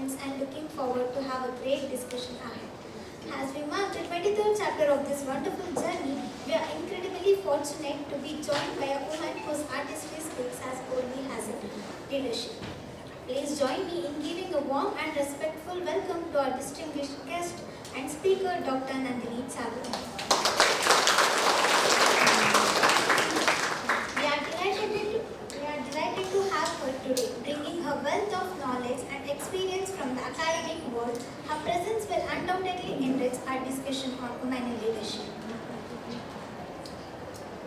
friends and looking forward to have a great discussion ahead. As we mark the 23rd chapter of this wonderful journey, we are incredibly fortunate to be joined by a woman whose artistry speaks as boldly as it leadership. Please join me in giving a warm and respectful welcome to our distinguished guest and speaker, Dr. Nandini Chawla. We are delighted to have her today, bringing her wealth of knowledge and experience from the academic world. Her presence will undoubtedly enrich our discussion on women in leadership.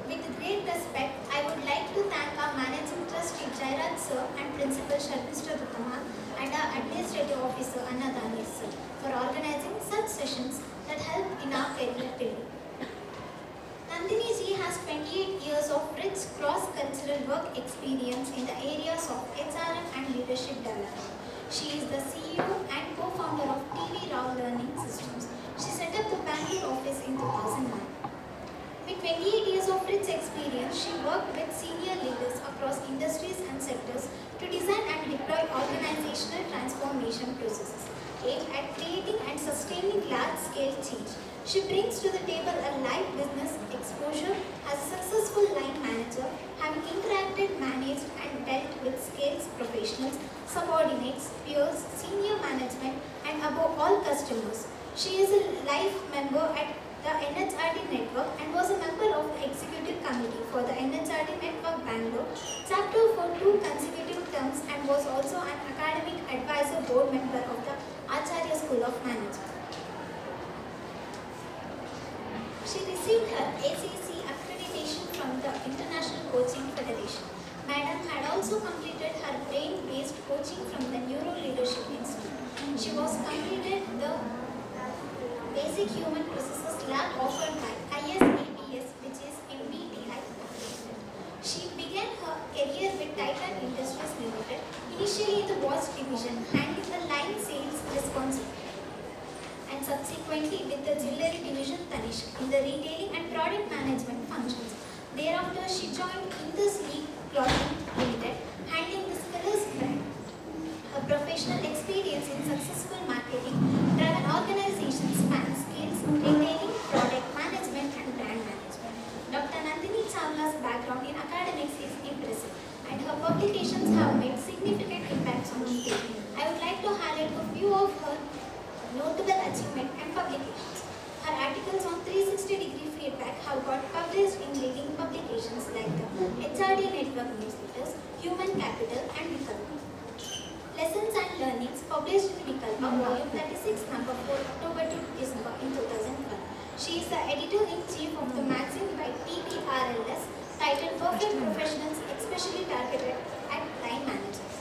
With great respect, I would like to thank our Managing Trustee Jairaj Sir and Principal Sharmishta Duttama and our Administrative Officer Annadani Sir for organizing such sessions that help in our career building. Nandini ji has 28 years of rich cross-cultural work experience in the areas of HRM and leadership development. She is the CEO and co-founder of TV Rao Learning Systems. She set up the Bangalore office in 2009. With 28 years of rich experience, she worked with senior leaders across industries and sectors to design and deploy organizational transformation processes aimed at creating and sustaining large-scale change. She brings to the table a live business exposure as a successful line manager, having interacted, managed, and dealt with scales professionals, subordinates, peers, senior management, and above all customers. She is a life member at the NHRD network and was a member of the executive committee for the NHRD network Bangalore chapter for 2 consecutive terms and was also an academic advisor board member of the Acharya School of Management. She received her ACC accreditation from the International Coaching Federation. Madam had also completed her brain-based coaching from the Neuro Leadership Institute. She was completed the Basic Human Processes Lab offered by ISAPS, which is MBTI. She began her career with Titan Industries Limited, initially in the watch division, handling the line sales responsibility, and subsequently with the jewelry division Tanishq in the retailing and product management functions. Thereafter, she joined Indus League Clothing Limited, handling the Scholars brand. Her professional experience in successful marketing driven organizations spans skills, retailing, product management, and brand management. Dr. Nandini Chawla's background in academics is impressive, and her publications have made significant impacts on media. I would like to highlight a few of her notable achievements and publications. Her articles on 360-degree feedback have got published in leading publications like the HRD Network newsletters, Human Capital, and Vikalpa. Lessons and Learnings, published in Vikalpa, volume 36, number 4, October to December in 2012. She is the editor-in-chief of the magazine by TPRLS, titled Perfect Professionals, especially targeted at line managers.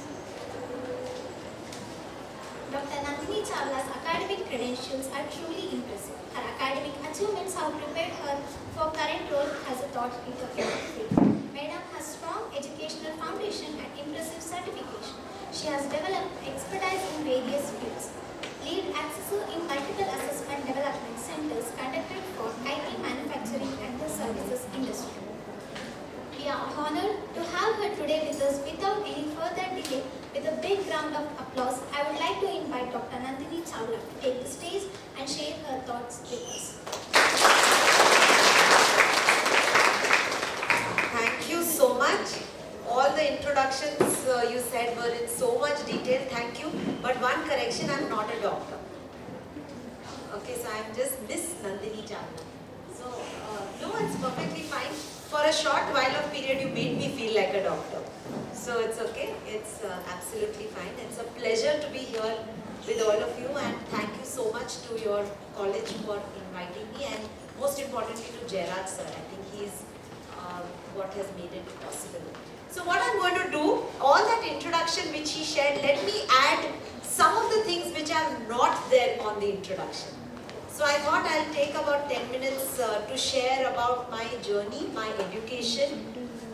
Dr. Nandini Chawla's academic credentials are truly impressive. Her academic achievements have prepared her for current role as a thought leader in the field. Madam has strong educational foundation and impressive certification. She has developed expertise in various fields. Lead accessor in multiple assessment development centers conducted for IT manufacturing and the services industry. We are honored to have her today with us. Without any further delay, with a big round of applause, I would like to invite Dr. Nandini Chawla to take the stage and share her thoughts with us. Thank you so much. All the introductions you said were in so much detail. Thank you. But one correction, I'm not a doctor. Okay, so I'm just Miss Nandini Chawla. So, no, it's perfectly fine. For a short while of period, you made me feel like a doctor. So it's okay. It's absolutely fine. It's a pleasure to be here with all of you, and thank you so much to your college for inviting me, and most importantly to Jairaj sir. I think he's what has made it possible. So what I'm going to do, all that introduction which he shared, let me add some of the things which are not there on the introduction. So I thought I'll take about 10 minutes to share about my journey, my education.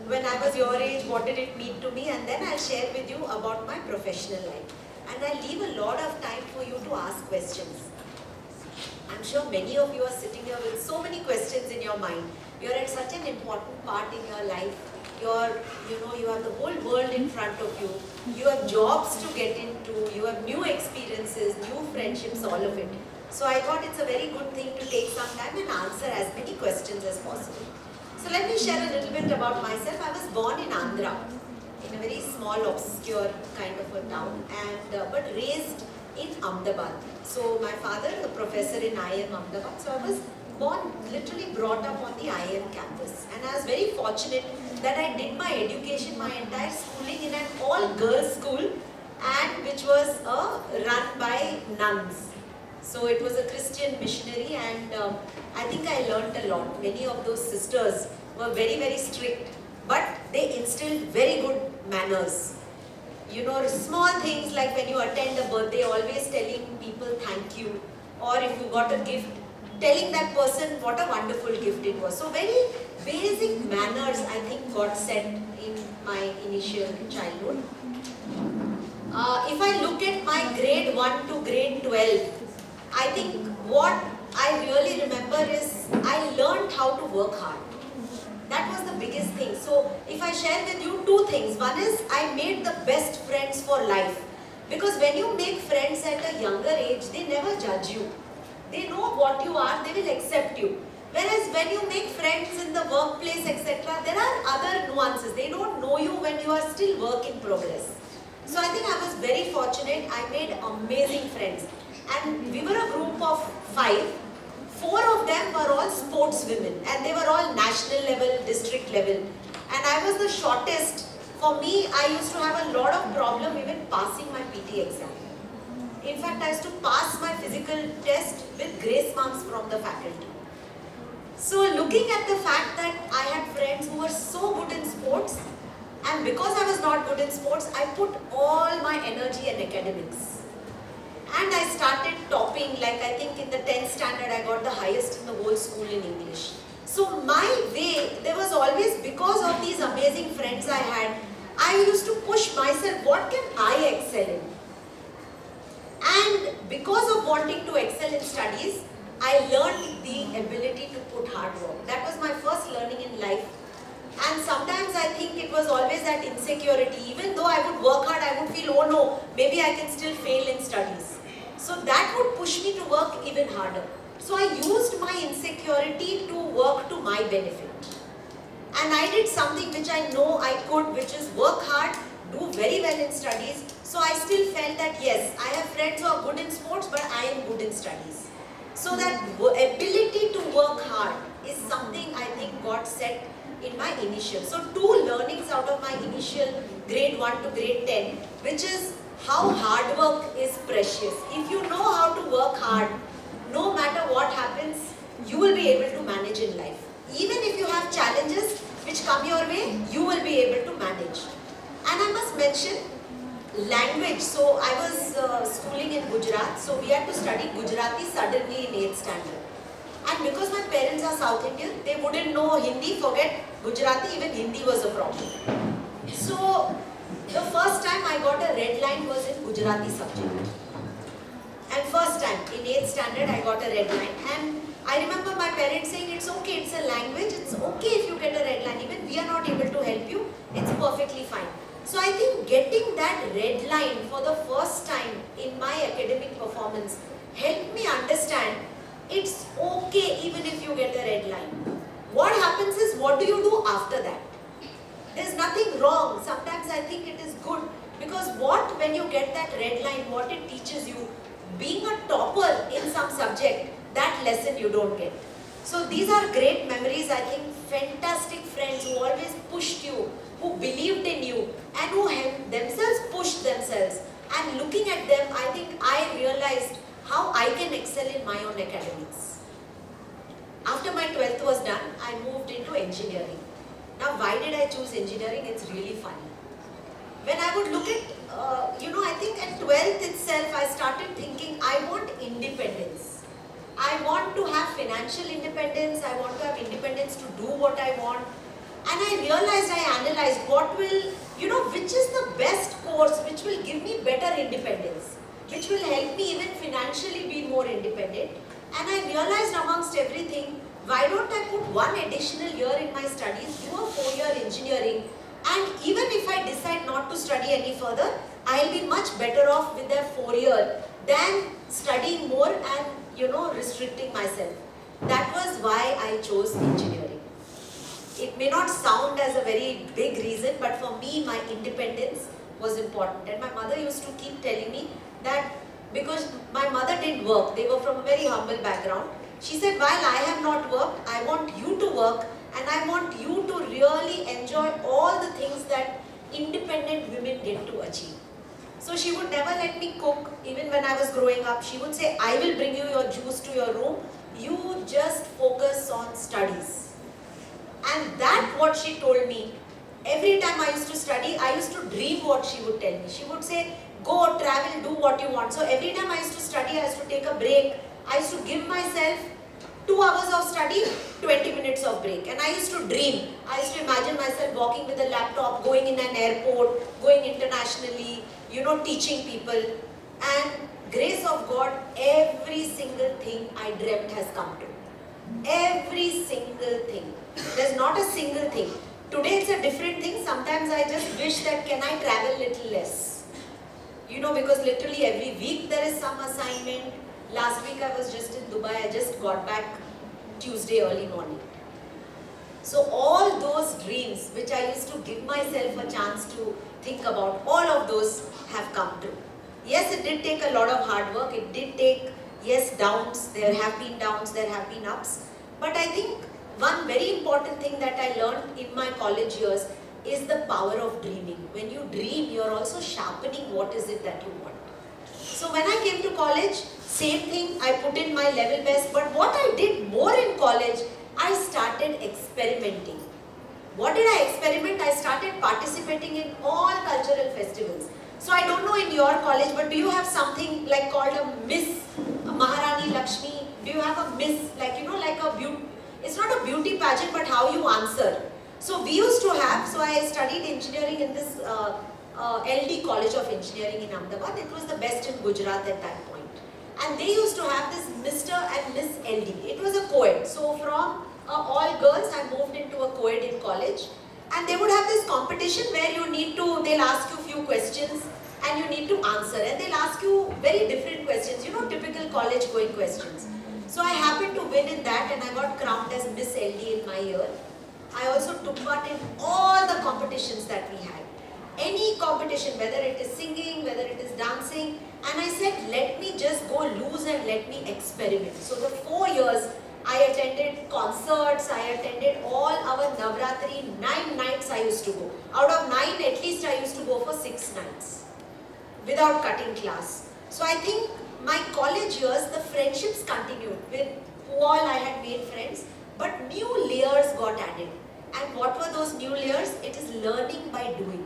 When I was your age, what did it mean to me? And then I'll share with you about my professional life. And I'll leave a lot of time for you to ask questions. I'm sure many of you are sitting here with so many questions in your mind. You're at such an important part in your life. you have the whole world in front of you. You have jobs to get into, you have new experiences, new friendships, all of it. So I thought it's a very good thing to take some time and answer as many questions as possible. So let me share a little bit about myself. I was born in Andhra, in a very small, obscure kind of a town, and but raised in Ahmedabad. So my father is a professor in IIM Ahmedabad. So I was born, literally brought up on the IIM campus, and I was very fortunate that I did my education, my entire schooling in an all-girls school, and which was run by nuns. So it was a Christian missionary, and I think I learnt a lot. Many of those sisters were very, very strict, but they instilled very good manners. You know, small things like when you attend a birthday, always telling people thank you, or if you got a gift, telling that person what a wonderful gift it was. So very basic manners, I think, got set in my initial childhood. If I look at my grade 1 to grade 12, I think what I really remember is I learned how to work hard. That was the biggest thing. So if I share with you two things. One is I made the best friends for life. Because when you make friends at a younger age, they never judge you. They know what you are, they will accept you. Whereas when you make friends in the workplace, etc., there are other nuances. They don't know you when you are still work in progress. So I think I was very fortunate. I made amazing friends. And we were a group of 5. 4 of them were all sports women, and they were all national level, district level. And I was the shortest. For me, I used to have a lot of problem even passing my PT exam. In fact, I used to pass my physical test with grace marks from the faculty. So looking at the fact that I had friends who were so good in sports, and because I was not good in sports, I put all my energy in academics. And I started topping, like I think in the 10th standard I got the highest in the whole school in English. So my way, there was always, because of these amazing friends I had, I used to push myself, what can I excel in? And because of wanting to excel in studies, I learned the ability to put hard work. That was my first learning in life. And sometimes I think it was always that insecurity. Even though I would work hard, I would feel, oh no, maybe I can still fail in studies. So that would push me to work even harder. So I used my insecurity to work to my benefit. And I did something which I know I could, which is work hard, do very well in studies. So I still felt that yes, I have friends who are good in sports, but I am good in studies. So that ability to work hard is something I think got set in my initial. So 2 learnings out of my initial grade 1 to grade 10, which is how hard work is precious. If you know how to work hard, no matter what happens, you will be able to manage in life. Even if you have challenges which come your way, you will be able to manage. And I must mention language. So I was schooling in Gujarat, so we had to study Gujarati suddenly in 8th standard. And because my parents are South Indian, they wouldn't know Hindi, forget Gujarati, even Hindi was a problem. So the first time I got a red line was in Gujarati subject. And first time, in 8th standard, I got a red line. And I remember my parents saying, it's okay, it's a language, it's okay if you get a red line. Even we are not able to help you, it's perfectly fine. So I think getting that red line for the first time in my academic performance helped me understand it's okay even if you get a red line. What happens is, what do you do after that? There's nothing wrong. Sometimes I think it is good, because when you get that red line, what it teaches you, being a topper in some subject, that lesson you don't get. So these are great memories. I think fantastic friends who always pushed you, who believed in you, and who themselves pushed themselves. And looking at them, I think I realized how I can excel in my own academics. After my 12th was done, I moved into engineering. Now, why did I choose engineering? It's really funny. When I would look at, I think at 12th itself, I started thinking, I want independence. I want to have financial independence. I want to have independence to do what I want. And I realized, I analyzed which is the best course which will give me better independence, which will help me even financially be more independent. And I realized amongst everything, why don't I put one additional year in my studies, do a 4-year engineering, and even if I decide not to study any further, I'll be much better off with that 4-year than studying more and restricting myself. That was why I chose engineering. It may not sound as a very big reason, but for me, my independence was important. And my mother used to keep telling me that because my mother didn't work, they were from a very humble background. She said, while I have not worked, I want you to work and I want you to really enjoy all the things that independent women get to achieve. So she would never let me cook, even when I was growing up. She would say, I will bring you your juice to your room. You just focus on studies. And that what she told me. Every time I used to study, I used to dream what she would tell me. She would say, go, travel, do what you want. So every time I used to study, I used to take a break. I used to give myself 2 hours of study, 20 minutes of break. And I used to dream. I used to imagine myself walking with a laptop, going in an airport, going internationally, teaching people. And grace of God, every single thing I dreamt has come true. Every single thing. There's not a single thing. Today it's a different thing. Sometimes I just wish that can I travel little less. Because literally every week there is some assignment. Last week I was just in Dubai. I just got back Tuesday early morning. So all those dreams which I used to give myself a chance to think about, all of those have come true. Yes, it did take a lot of hard work. It did take, yes, downs. There have been downs, there have been ups. But I think one very important thing that I learned in my college years is the power of dreaming. When you dream, you're also sharpening what is it that you want. So when I came to college, same thing, I put in my level best. But what I did more in college, I started experimenting. What did I experiment? I started participating in all cultural festivals. So I don't know in your college, but do you have something like called a Miss Maharani Lakshmi? Do you have a Miss, like a beauty? It's not a beauty pageant, but how you answer. So we used to have, so I studied engineering in this LD College of Engineering in Ahmedabad. It was the best in Gujarat at that point. And they used to have this Mr. and Miss LD. It was a co-ed. So from all girls, I moved into a co-ed in college. And they would have this competition where they'll ask you a few questions and you need to answer. And they'll ask you very different questions, typical college going questions. So I happened to win in that and I got crowned as Miss LD in my year. I also took part in all the competitions that we had. Any competition, whether it is singing, whether it is dancing. And I said, let me just go loose and let me experiment. So the 4 years, I attended concerts, I attended all our Navratri, 9 nights I used to go. Out of 9, at least I used to go for 6 nights without cutting class. So I think my college years, the friendships continued with who all I had made friends, but new layers got added. And what were those new layers? It is learning by doing.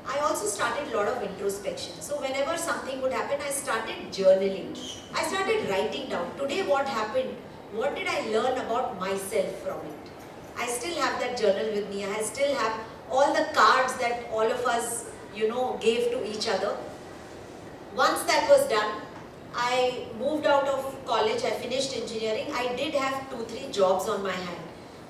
I also started a lot of introspection. So whenever something would happen, I started journaling. I started writing down. Today what happened? What did I learn about myself from it? I still have that journal with me. I still have all the cards that all of us, gave to each other. Once that was done, I moved out of college. I finished engineering. I did have 2-3 jobs on my hand.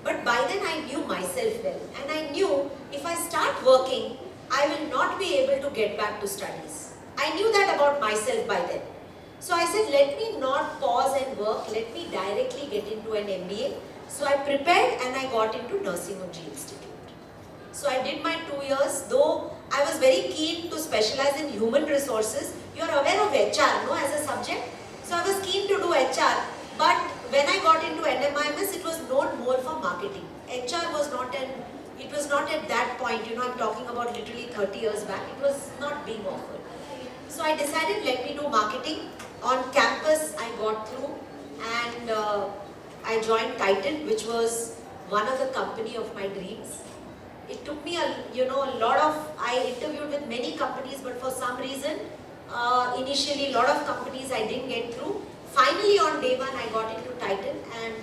But by then I knew myself well. And I knew if I start working, I will not be able to get back to studies. I knew that about myself by then. So I said, let me not pause and work, let me directly get into an MBA. So I prepared and I got into Nursing on G Institute. So I did my 2 years, though I was very keen to specialize in human resources. You are aware of HR, no, as a subject. So I was keen to do HR, but when I got into NMIMS, it was known more for marketing. HR was not at that point, I'm talking about literally 30 years back, it was not being offered. So I decided, let me do marketing. On campus, I got through and I joined Titan, which was one of the company of my dreams. It took me I interviewed with many companies, but for some reason, initially a lot of companies I didn't get through. Finally on day 1, I got into Titan, and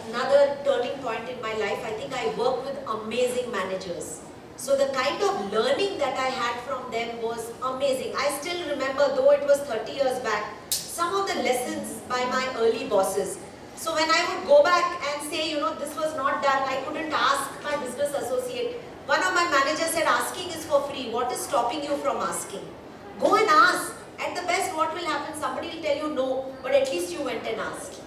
another turning point in my life, I think I worked with amazing managers. So the kind of learning that I had from them was amazing. I still remember, though it was 30 years back, some of the lessons by my early bosses. So when I would go back and say, this was not done, I couldn't ask my business associate. One of my managers said, asking is for free. What is stopping you from asking? Go and ask. At the best, what will happen? Somebody will tell you no, but at least you went and asked.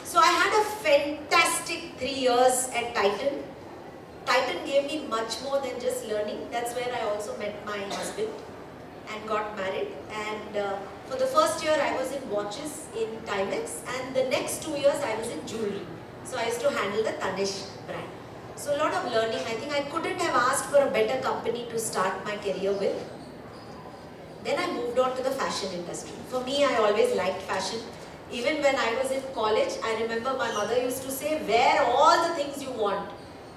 So I had a fantastic 3 years at Titan. Titan gave me much more than just learning. That's where I also met my husband and got married. And for the first year, I was in watches in Timex, and the next 2 years, I was in jewelry. So I used to handle the Tanishq brand. So a lot of learning. I think I couldn't have asked for a better company to start my career with. Then I moved on to the fashion industry. For me, I always liked fashion. Even when I was in college, I remember my mother used to say, wear all the things you want.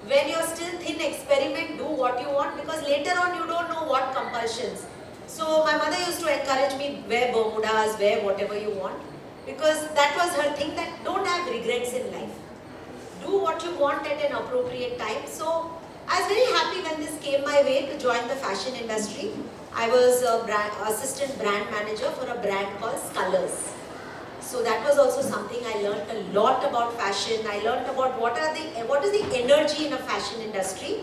When you're still thin, experiment, do what you want, because later on you don't know what compulsions. So my mother used to encourage me, wear Bermudas, wear whatever you want, because that was her thing, that don't have regrets in life. Do what you want at an appropriate time. So I was very happy when this came my way to join the fashion industry. I was assistant brand manager for a brand called Scullers. So that was also something I learned a lot about fashion. I learned about what is the energy in a fashion industry.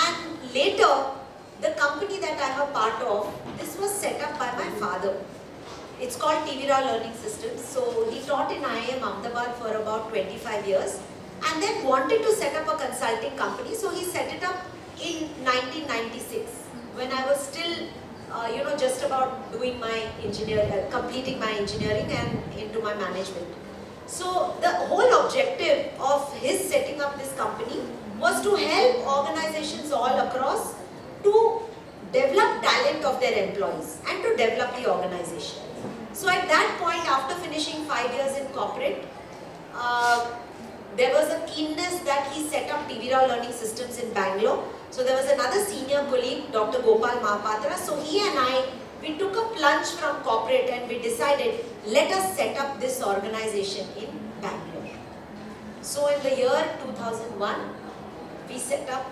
And later, the company that I'm a part of, this was set up by my father. It's called TV Rao Learning Systems. So he taught in IIM Ahmedabad for about 25 years and then wanted to set up a consulting company. So he set it up in 1996 when I was still just about doing my completing my engineering and into my management. So the whole objective of his setting up this company was to help organizations all across to develop talent of their employees and to develop the organization. So at that point, after finishing 5 years in corporate, there was a keenness that he set up TV Rao Learning Systems in Bangalore. So there was another senior colleague, Dr. Gopal Mahapatra. So he and I, we took a plunge from corporate and we decided, let us set up this organization in Bangalore. So in the year 2001, we set up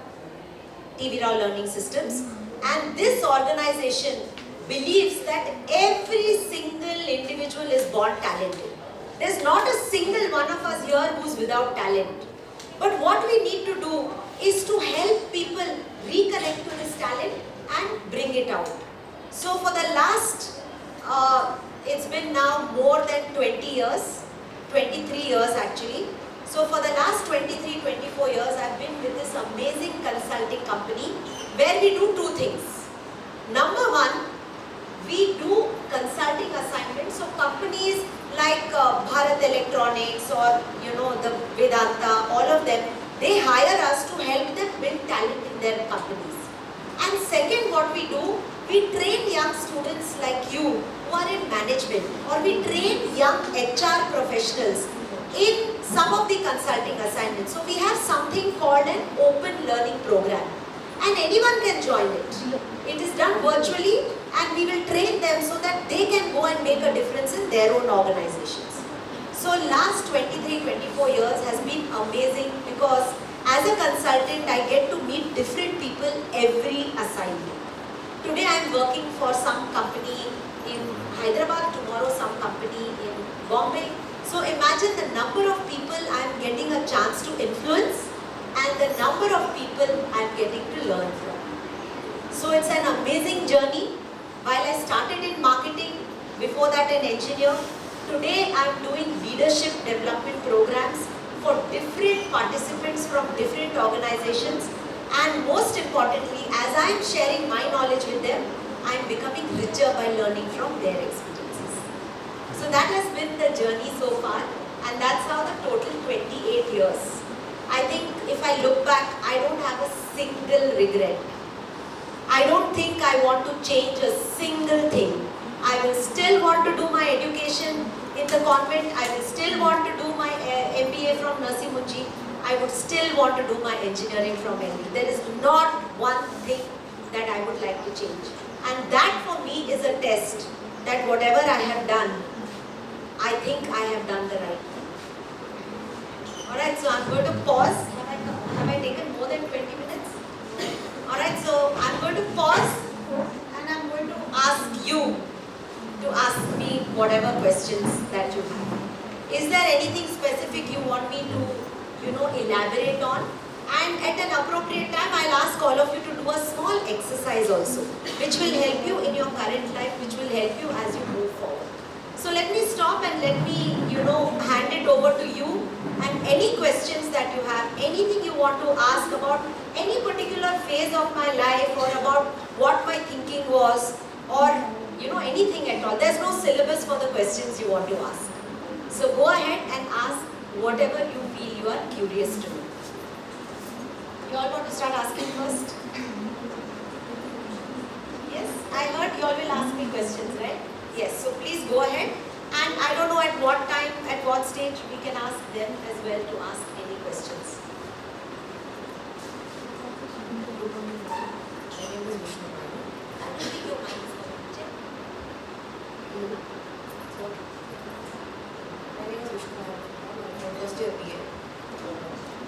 TV Rao Learning Systems, and this organization believes that every single individual is born talented. There's not a single one of us here who's without talent. But what we need to do is to help people reconnect to this talent and bring it out. So for the last, it's been now more than 20 years, 23 years actually. So for the last 23, 24 years, I've been with this amazing consulting company where we do two things. Number one, we do consulting assignments. So companies like Bharat Electronics or the Vedanta, all of them, they hire us to help them build talent in their companies. And second, what we do, we train young students like you who are in management, or we train young HR professionals in some of the consulting assignments. So we have something called an open learning program, and anyone can join it. It is done virtually, and we will train them so that they can go and make a difference in their own organizations. So last 23, 24 years has been amazing because as a consultant, I get to meet different people every assignment. Today I am working for some company in Hyderabad, tomorrow some company in Bombay. So imagine the number of people I am getting a chance to influence and the number of people I am getting to learn from. So it's an amazing journey. While I started in marketing, before that an engineer, today I am doing leadership development programs for different participants from different organizations, and most importantly, as I am sharing my knowledge with them, I am becoming richer by learning from their experiences. So that has been the journey so far, and that's how the total 28 years. I think if I look back, I don't have a single regret. I don't think I want to change a single thing. I will still want to do my education in the convent. I will still want to do my MBA from Nasi Munji. I would still want to do my engineering from ND. There is not one thing that I would like to change. And that for me is a test that whatever I have done, I think I have done the right thing. Alright, so I'm going to pause. Have I taken more than 20 minutes? Alright, so I'm going to pause and I'm going to ask you to ask me whatever questions that you have. Is there anything specific you want me to, elaborate on? And at an appropriate time, I'll ask all of you to do a small exercise also, which will help you in your current life, which will help you as you move forward. So let me stop and let me, hand it over to you. And any questions that you have, anything you want to ask about any particular phase of my life or about what my thinking was, or anything at all. There's no syllabus for the questions you want to ask. So go ahead and ask whatever you feel you are curious to know. You all want to start asking first? Yes, I heard you all will ask me questions, right? Yes, so please go ahead. And I don't know at what time, at what stage we can ask them as well to ask any questions. My name is Vishnu. I don't think your mind is going to check. My name is Vishnu. I'm first year BA.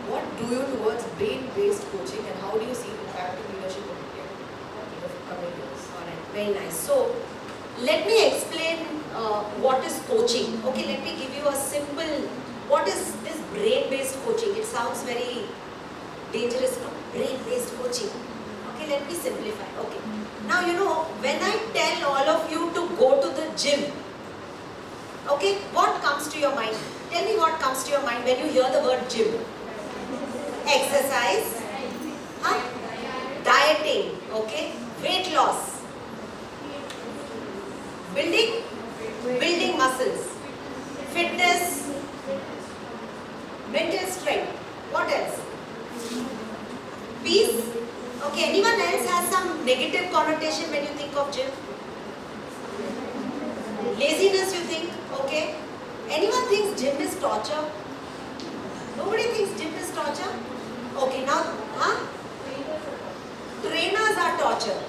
What do you towards brain-based coaching and how do you see it impacting leadership in India in the coming years? Alright, very nice. So, let me explain what is coaching. Okay, let me give you a simple, what is this brain-based coaching? It sounds very dangerous, no? Brain-based coaching. Okay, let me simplify. Okay. Now, when I tell all of you to go to the gym, okay, what comes to your mind? Tell me what comes to your mind when you hear the word gym. Exercise, dieting, okay, weight loss, building muscles, fitness, mental strength. What else? Peace. Okay, anyone else has some negative connotation when you think of gym? Laziness, you think? Okay. Anyone thinks gym is torture? Nobody thinks gym is torture? Okay, now, trainers are torture.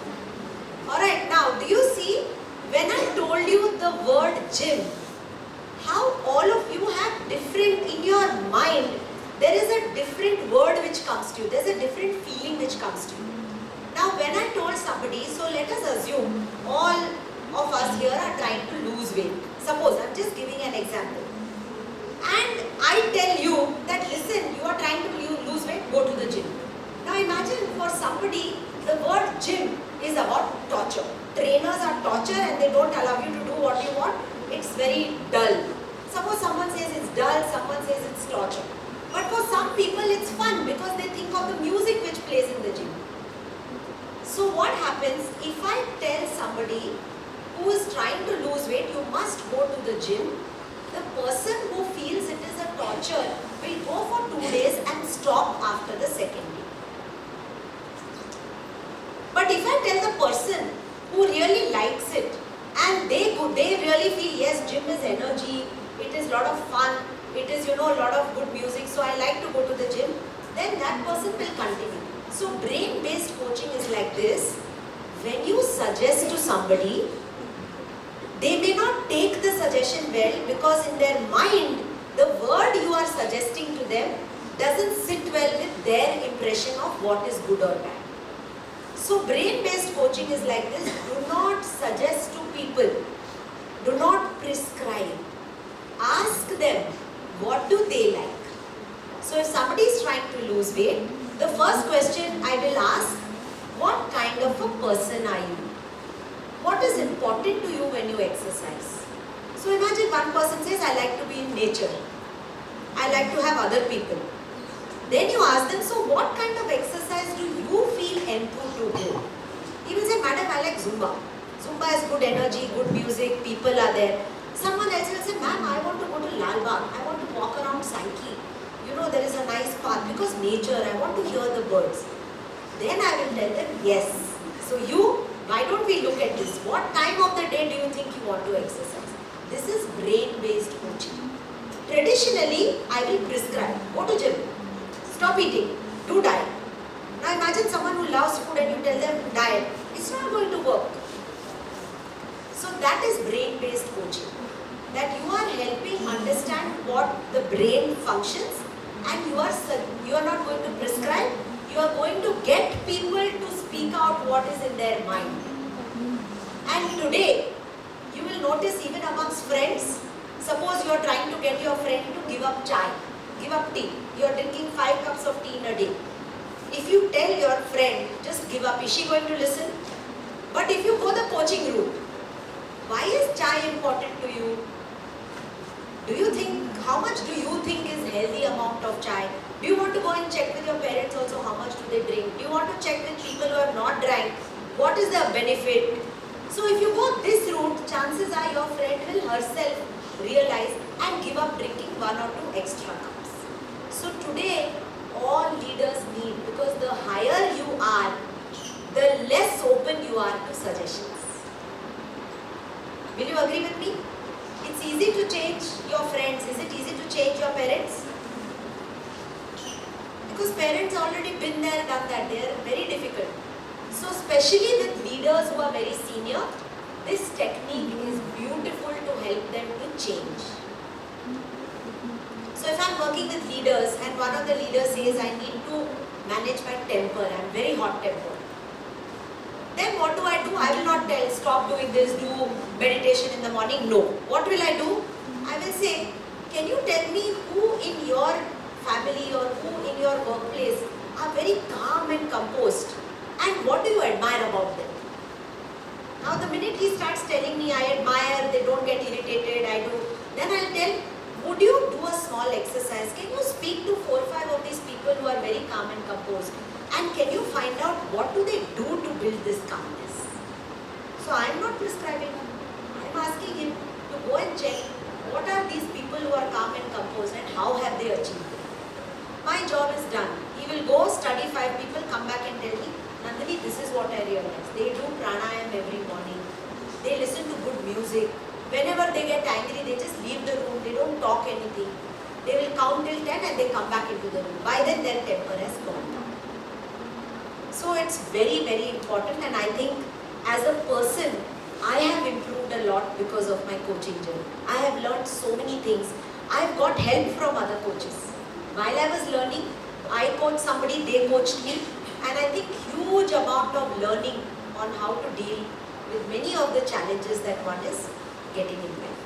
Alright, now, do you see, when I told you the word gym, how all of you have different, in your mind, there is a different word which comes to you. There's a different feeling which comes to you. Now, when I told somebody, so let us assume all of us here are trying to lose weight. Suppose, I'm just giving an example. And I tell you that, listen, you are trying to lose weight, go to the gym. Now imagine for somebody, the word gym is about torture. Trainers are torture and they don't allow you to do what you want. It's very dull. Suppose someone says it's dull, someone says it's torture. But for some people it's fun because they think of the music which plays in the gym. So what happens if I tell somebody who is trying to lose weight, you must go to the gym, the person who feels it is a torture will go for 2 days and stop after the second day. But if I tell the person who really likes it and they really feel, yes, gym is energy, it is a lot of fun, it is, a lot of good music, so I like to go to the gym, then that person will continue. So brain-based coaching is like this. When you suggest to somebody, they may not take the suggestion well because in their mind, the word you are suggesting to them doesn't sit well with their impression of what is good or bad. So brain-based coaching is like this. Do not suggest to people. Do not prescribe. Ask them, what do they like? So if somebody is trying to lose weight, the first question I will ask, what kind of a person are you? What is important to you when you exercise? So imagine one person says, I like to be in nature. I like to have other people. Then you ask them, so what kind of exercise do you feel enthused to do? He will say, madam, I like Zumba. Zumba has good energy, good music, people are there. Someone else will say, ma'am, I want to go to Lal Bagh. I want to walk around Psyche. There is a nice path because nature, I want to hear the birds. Then I will tell them, yes. So why don't we look at this? What time of the day do you think you want to exercise? This is brain-based coaching. Traditionally, I will prescribe, go to gym, stop eating, do diet. Now imagine someone who loves food and you tell them diet. It's not going to work. So that is brain-based coaching. That you are helping understand what the brain functions and you are not going to prescribe, you are going to get people to speak out what is in their mind. And today, you will notice even amongst friends, Suppose you are trying to get your friend to give up chai, give up tea. You are drinking 5 cups of tea in a day. If you tell your friend, just give up, is she going to listen? But if you go the coaching route, why is chai important to you? Do you think, how much do you think is healthy amount of chai? Do you want to go and check with your parents also how much do they drink? Do you want to check with people who have not drank? What is their benefit? So if you go this route, chances are your friend will herself realize and give up drinking 1 or 2 extra cups. So today, all leaders need, because the higher you are, the less open you are to suggestions. Will you agree with me? It's easy to change your friends. Is it easy to change your parents? Because parents already been there, done that. They are very difficult. So especially with leaders who are very senior, this technique is beautiful to help them to change. So if I'm working with leaders and one of the leaders says I need to manage my temper, I'm very hot tempered. Then what do? I will not tell, stop doing this, do meditation in the morning. No. What will I do? I will say, can you tell me who in your family or who in your workplace are very calm and composed? And what do you admire about them? Now the minute he starts telling me, I admire, they don't get irritated, I do. Then I'll tell, would you do a small exercise? Can you speak to 4 or 5 of these people who are very calm and composed? And can you find out what do they do to build this calmness? So I am not prescribing him. I am asking him to go and check what are these people who are calm and composed and how have they achieved it. My job is done. He will go study 5 people, come back and tell me, Nandini, this is what I realized. They do pranayam every morning. They listen to good music. Whenever they get angry, they just leave the room. They don't talk anything. They will count till 10 and they come back into the room. By then their temper has gone down. So it's very, very important, and I think as a person, I have improved a lot because of my coaching journey. I have learned so many things. I have got help from other coaches. While I was learning, I coached somebody, they coached me, and I think huge amount of learning on how to deal with many of the challenges that one is getting in life.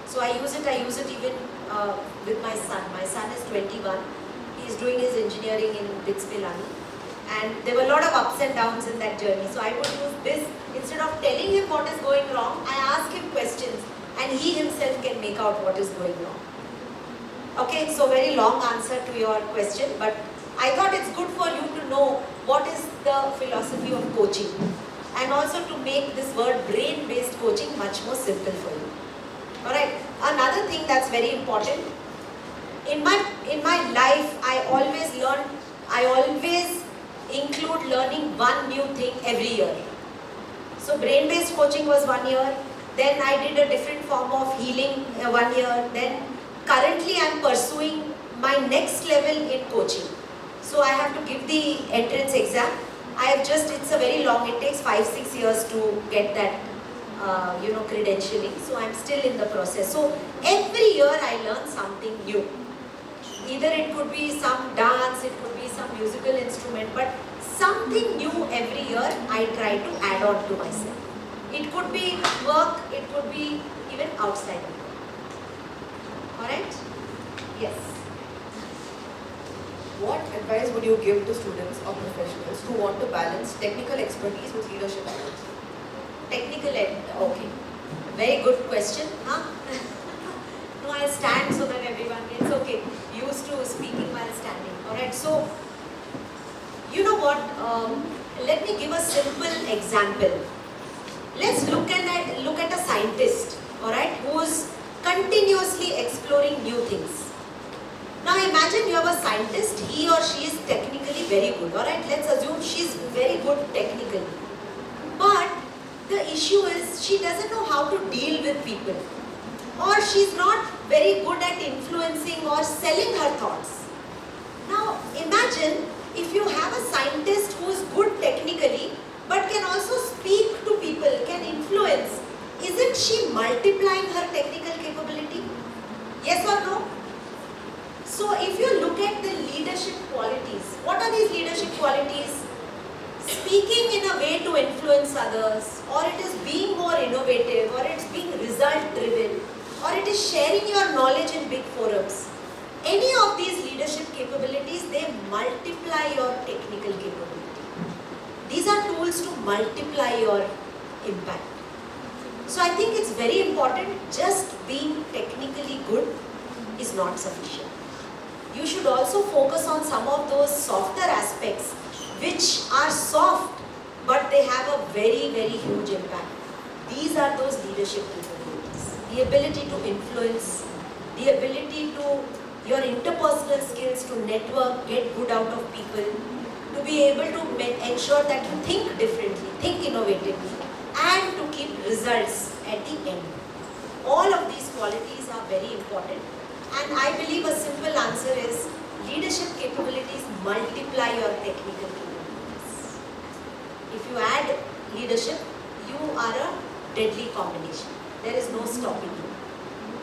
So I use it even with my son. My son is 21. He is doing his engineering in BITS Pilani. And there were a lot of ups and downs in that journey. So I would use this, instead of telling him what is going wrong, I ask him questions and he himself can make out what is going wrong. Okay, so very long answer to your question, but I thought it's good for you to know what is the philosophy of coaching and also to make this word brain-based coaching much more simple for you. Alright, another thing that's very important, in my life I always include learning one new thing every year. So brain-based coaching was 1 year, then I did a different form of healing 1 year, then currently I am pursuing my next level in coaching. So I have to give the entrance exam. It's a very long, it takes 5-6 years to get that credentialing. So I'm still in the process. So every year I learn something new. Either it could be some dance, it could be some musical instrument, but something new every year I try to add on to myself. It could be work, it could be even outside of work. Alright? Yes. What advice would you give to students or professionals who want to balance technical expertise with leadership skills? Okay. Very good question. Huh? No, I'll stand so that everyone gets okay. Used to speaking while standing. Alright, so you know what? Let me give a simple example. Let's look at a scientist, alright, who's continuously exploring new things. Now imagine you have a scientist, he or she is technically very good, alright, let's assume she's very good technically. But the issue is she doesn't know how to deal with people, or she's not very good at influencing or selling her thoughts. Now imagine if you have a scientist who is good technically but can also speak to people, can influence, isn't she multiplying her technical capability? Yes or no? So if you look at the leadership qualities, what are these leadership qualities? Speaking in a way to influence others, or it is being more innovative, or it's being result driven, or it is sharing your knowledge in big forums. Any of these leadership capabilities, they multiply your technical capability. These are tools to multiply your impact. So I think it's very important, just being technically good is not sufficient. You should also focus on some of those softer aspects which are soft but they have a very, very huge impact. These are those leadership capabilities. The ability to influence, the ability to, your interpersonal skills to network, get good out of people, to be able to ensure that you think differently, think innovatively, and to keep results at the end. All of these qualities are very important, and I believe a simple answer is leadership capabilities multiply your technical capabilities. If you add leadership, you are a deadly combination. There is no stopping you.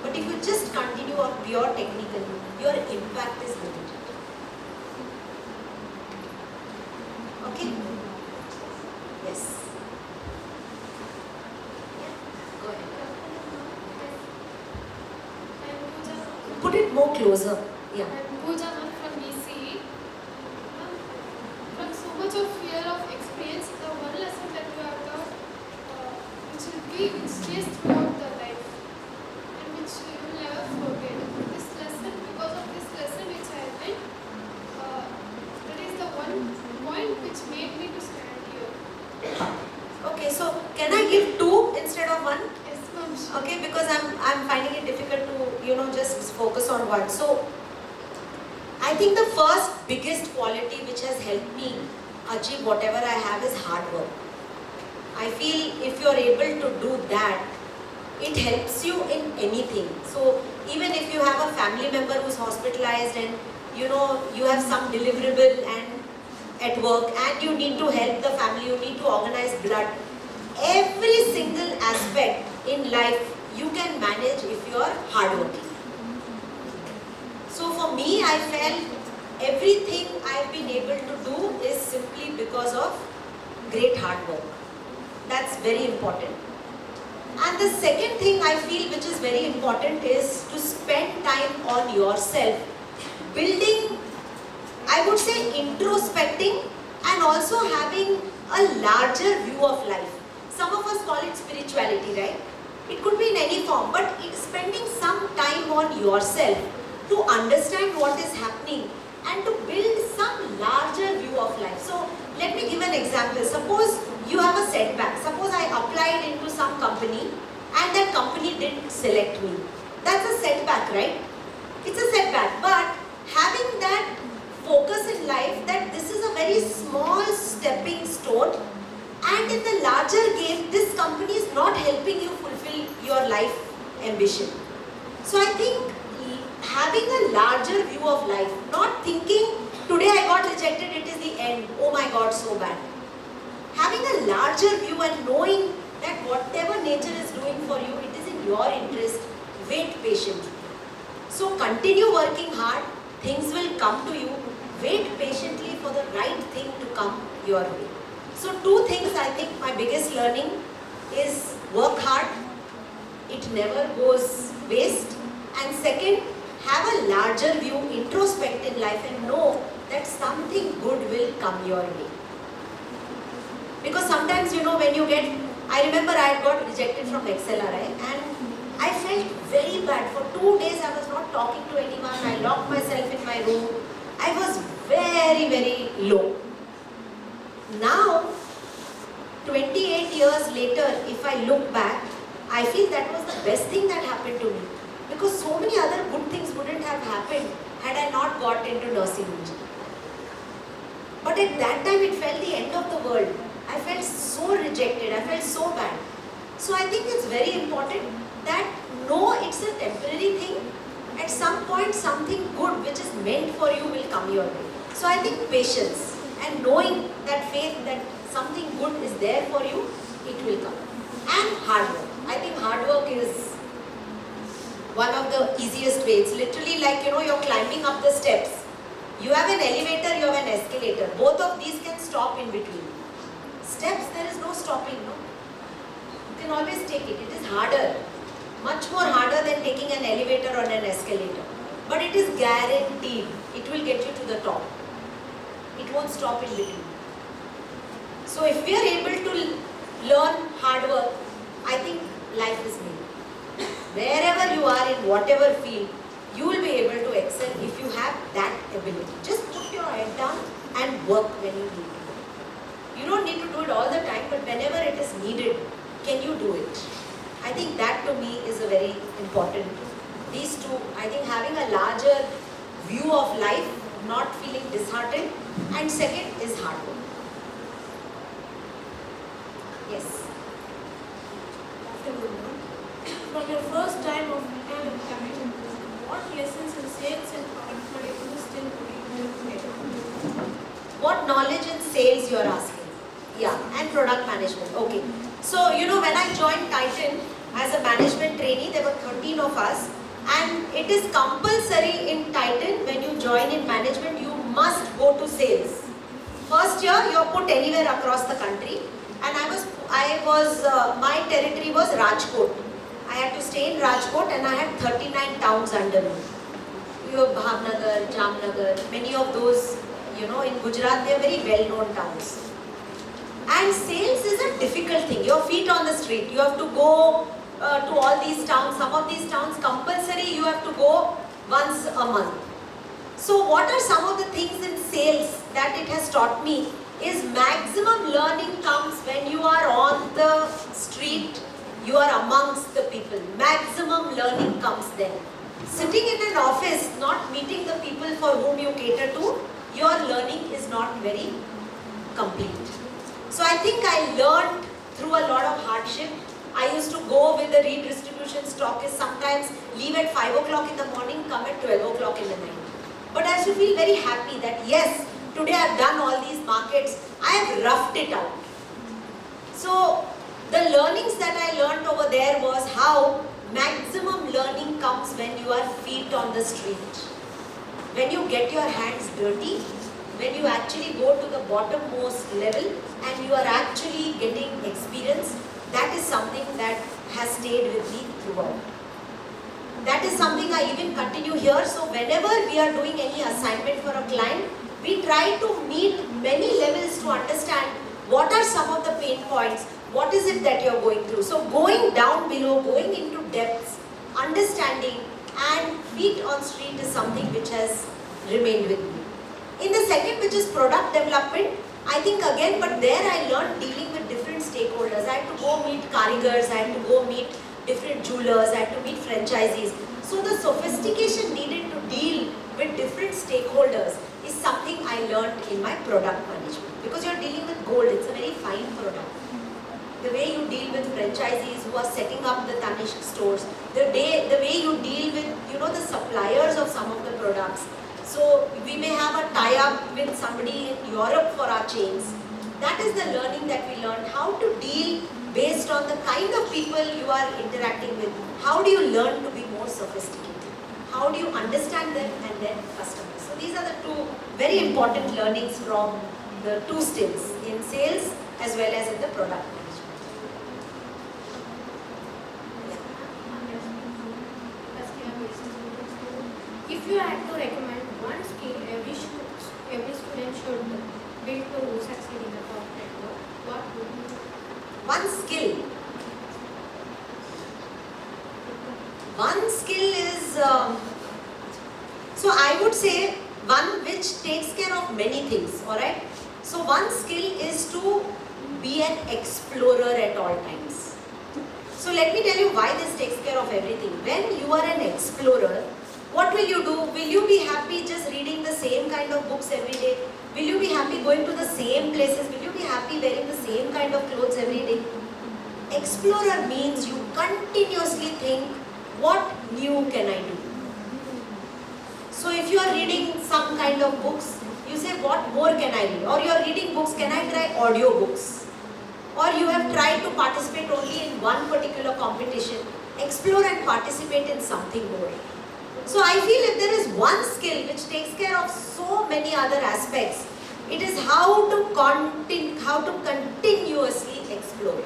But if you just continue on pure technical, your impact is limited. Okay? Yes. Go ahead. Put it more closer. Yeah. I'm Pooja ma'am from BCE. Ma'am, from so much of year of experience, the one lesson that you have taught, which stays throughout the life and which you will never forget. This lesson, because of this lesson which I learned, that is the one point which made me to stand here. Okay, so can I give two instead of one? Yes, ma'am. Okay, because I'm finding it difficult to just focus on one. So I think the first biggest quality which has helped me achieve whatever I have is hard work. I feel if you're able to do that, it helps you in anything. So even if you have a family member who's hospitalized and you have some deliverable and at work and you need to help the family, you need to organize blood. Every single aspect in life you can manage if you are hardworking. So for me, I felt everything I've been able to do is simply because of great hard work. That's very important. And the second thing I feel which is very important is to spend time on yourself, building, I would say introspecting, and also having a larger view of life. Some of us call it spirituality, right? It could be in any form, but it's spending some time on yourself to understand what is happening and to build some larger view of life. So let me give an example. Suppose you have a setback. Suppose I applied into some company and that company didn't select me. That's a setback, right? It's a setback. But having that focus in life that this is a very small stepping stone, and in the larger game, this company is not helping you fulfill your life ambition. So I think having a larger view of life, not thinking today I got rejected, it is the end, oh my God, so bad. Having a larger view and knowing that whatever nature is doing for you, it is in your interest, wait patiently. So continue working hard, things will come to you, wait patiently for the right thing to come your way. So two things I think my biggest learning is work hard, it never goes waste, and second, have a larger view, introspect in life and know that something good will come your way. Because sometimes when you get, I remember I had got rejected from XLRI and I felt very bad. For 2 days I was not talking to anyone, I locked myself in my room. I was very, very low. Now, 28 years later, if I look back, I feel that was the best thing that happened to me. Because so many other good things wouldn't have happened had I not got into nursing engineering. But at that time it felt the end of the world. I felt so rejected, I felt so bad. So I think it's very important that no, it's a temporary thing. At some point something good which is meant for you will come your way. So I think patience and knowing that faith that something good is there for you, it will come. And hard work. I think hard work is one of the easiest ways. It's literally like you're climbing up the steps. You have an elevator, you have an escalator. Both of these can stop in between. Steps, there is no stopping, no? You can always take it. It is harder. Much more harder than taking an elevator or an escalator. But it is guaranteed. It will get you to the top. It won't stop in between. So if we are able to learn hard work, I think life is made. Wherever you are in whatever field, you will be able to excel if you have that ability. Just put your head down and work when you need to. You don't need to do it all the time, but whenever it is needed, can you do it? I think that to me is a very important. These two, I think having a larger view of life, not feeling disheartened, and second is hard work. Yes. From your first time of retail and commission, what lessons in sales and product marketing still today? What knowledge in sales you are asking? Yeah, and product management. Okay. So, when I joined Titan as a management trainee, there were 13 of us. And it is compulsory in Titan, when you join in management, you must go to sales. First year, you are put anywhere across the country. And my territory was Rajkot. I had to stay in Rajkot and I had 39 towns under me. You have Bhavnagar, Jamnagar, many of those, in Gujarat, they are very well-known towns. And sales is a difficult thing. Your feet on the street. You have to go to all these towns. Some of these towns, compulsory, you have to go once a month. So what are some of the things in sales that it has taught me is maximum learning comes when you are on the street, you are amongst the people. Maximum learning comes then. Sitting in an office, not meeting the people for whom you cater to, your learning is not very complete. So I think I learned through a lot of hardship. I used to go with the redistribution stockist, sometimes leave at 5 o'clock in the morning, come at 12 o'clock in the night. But I used to feel very happy that yes, today I have done all these markets, I have roughed it out. So the learnings that I learned over there was how maximum learning comes when you are feet on the street. When you get your hands dirty, when you actually go to the bottommost level and you are actually getting experience, that is something that has stayed with me throughout. That is something I even continue here. So whenever we are doing any assignment for a client, we try to meet many levels to understand what are some of the pain points, what is it that you are going through. So going down below, going into depths, understanding and feet on street is something which has remained with me. In the second, which is product development, I think again, but there I learned dealing with different stakeholders. I had to go meet karigars, I had to go meet different jewelers, I had to meet franchisees. So the sophistication needed to deal with different stakeholders is something I learned in my product management. Because you're dealing with gold, it's a very fine product. The way you deal with franchisees who are setting up the Tanishq stores, the way you deal with, the suppliers of some of the products. So we may have a tie-up with somebody in Europe for our chains. That is the learning that we learned. How to deal based on the kind of people you are interacting with. How do you learn to be more sophisticated? How do you understand them and then customers? So these are the two very important learnings from the two stills in sales as well as in the product management. If you had to recommend one skill every student should build to succeed in the corporate world, what would you? One skill. One skill is, so I would say one which takes care of many things, alright? So one skill is to be an explorer at all times. So let me tell you why this takes care of everything. When you are an explorer, what will you do? Will you be happy just reading the same kind of books every day? Will you be happy going to the same places? Will you be happy wearing the same kind of clothes every day? Explorer means you continuously think, what new can I do? So if you are reading some kind of books, you say, what more can I read? Or you are reading books, can I try audio books? Or you have tried to participate only in one particular competition. Explore and participate in something more. So I feel if there is one skill which takes care of so many other aspects, it is how to continuously explore.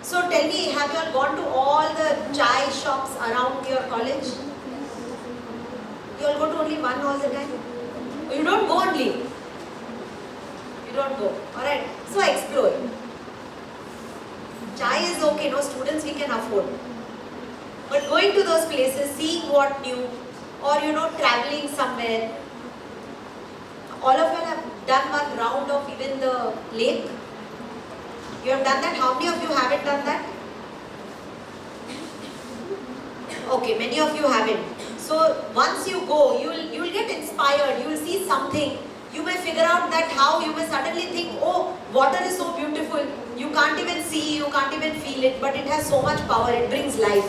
So tell me, have you all gone to all the chai shops around your college? You all go to only one all the time? Or you don't go only? You don't go. Alright. So explore. Chai is okay, no students we can afford. But going to those places, seeing what new, or traveling somewhere. All of you have done one round of even the lake. You have done that? How many of you haven't done that? Okay, many of you haven't. So once you go, you will get inspired. You will see something. You may figure out that how you may suddenly think, oh, water is so beautiful. You can't even see, you can't even feel it, but it has so much power. It brings life.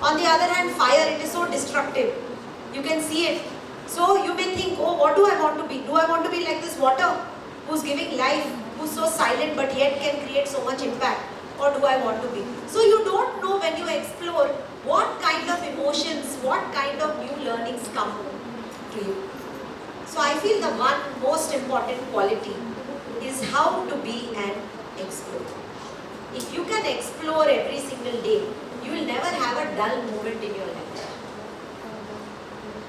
On the other hand, fire, it is so destructive. You can see it. So you may think, oh, what do I want to be? Do I want to be like this water who's giving life, who's so silent but yet can create so much impact? Or do I want to be? So you don't know when you explore what kind of emotions, what kind of new learnings come to you. So I feel the one most important quality is how to be an explorer. If you can explore every single day, you will never have a dull moment in your life.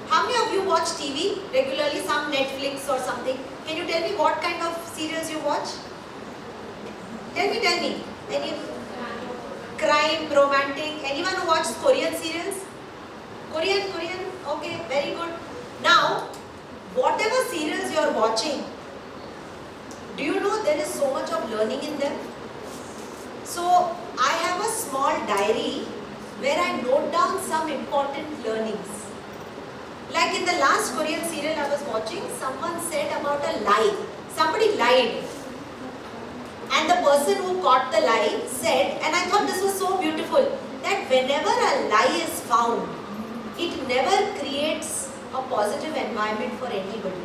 How many of you watch TV regularly, some Netflix or something? Can you tell me what kind of serials you watch? Tell me. Any crime, romantic, anyone who watches Korean serials? Korean, okay, very good. Now, whatever serials you are watching, do you know there is so much of learning in them? So, I have a small diary where I note down some important learnings. Like in the last Korean serial I was watching, someone said about a lie. Somebody lied. And the person who caught the lie said, and I thought this was so beautiful, that whenever a lie is found, it never creates a positive environment for anybody.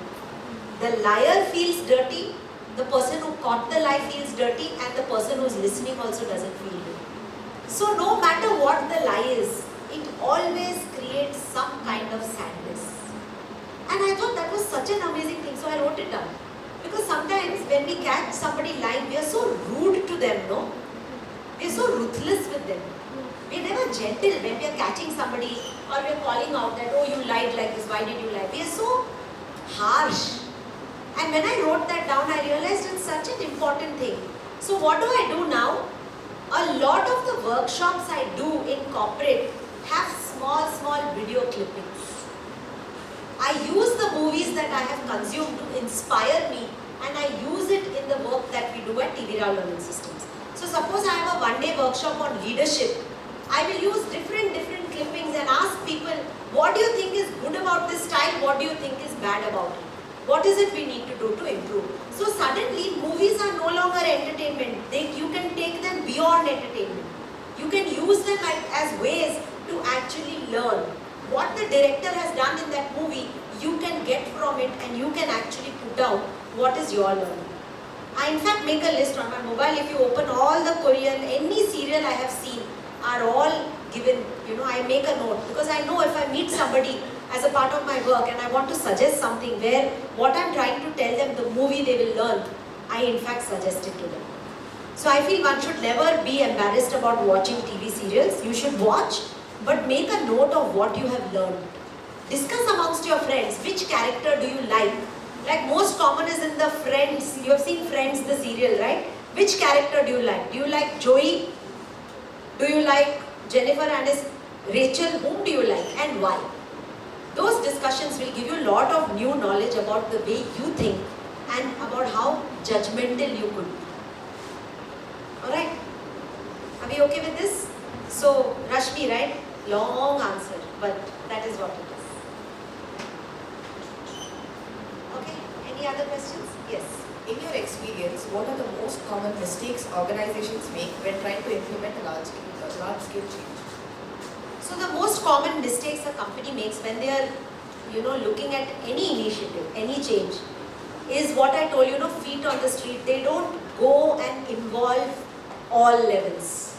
The liar feels dirty, the person who caught the lie feels dirty, and the person who is listening also doesn't feel good. So no matter what the lie is, it always creates some kind of sadness. And I thought that was such an amazing thing, so I wrote it down. Because sometimes when we catch somebody lying, we are so rude to them, no? We are so ruthless with them. We are never gentle when we are catching somebody or we are calling out that, oh, you lied like this, why did you lie? We are so harsh. And when I wrote that down, I realized it's such an important thing. So what do I do now? A lot of the workshops I do in corporate have small video clippings. I use the movies that I have consumed to inspire me, and I use it in the work that we do at TV Rao Learning Systems. So suppose I have a one-day workshop on leadership. I will use different clippings and ask people, what do you think is good about this style? What do you think is bad about it? What is it we need to do to improve? So suddenly movies are no longer entertainment. You can take them beyond entertainment. You can use them as ways to actually learn. What the director has done in that movie, you can get from it and you can actually put down what is your learning. I in fact make a list on my mobile. If you open all the Korean, any serial I have seen are all given, I make a note. Because I know if I meet somebody as a part of my work and I want to suggest something where what I'm trying to tell them, the movie they will learn, I in fact suggest it to them. So I feel one should never be embarrassed about watching TV serials. You should watch, but make a note of what you have learned. Discuss amongst your friends, which character do you like? Like most common is in the Friends, you have seen Friends, the serial, right? Which character do you like? Do you like Joey? Do you like Jennifer Aniston? Rachel? Whom do you like and why? Those discussions will give you a lot of new knowledge about the way you think and about how judgmental you could be. Alright? Are we okay with this? So, Rashmi, right? Long answer, but that is what it is. Okay, any other questions? Yes. In your experience, what are the most common mistakes organizations make when trying to implement a large-scale change? So the most common mistakes a company makes when they are, looking at any initiative, any change, is what I told you, feet on the street. They don't go and involve all levels.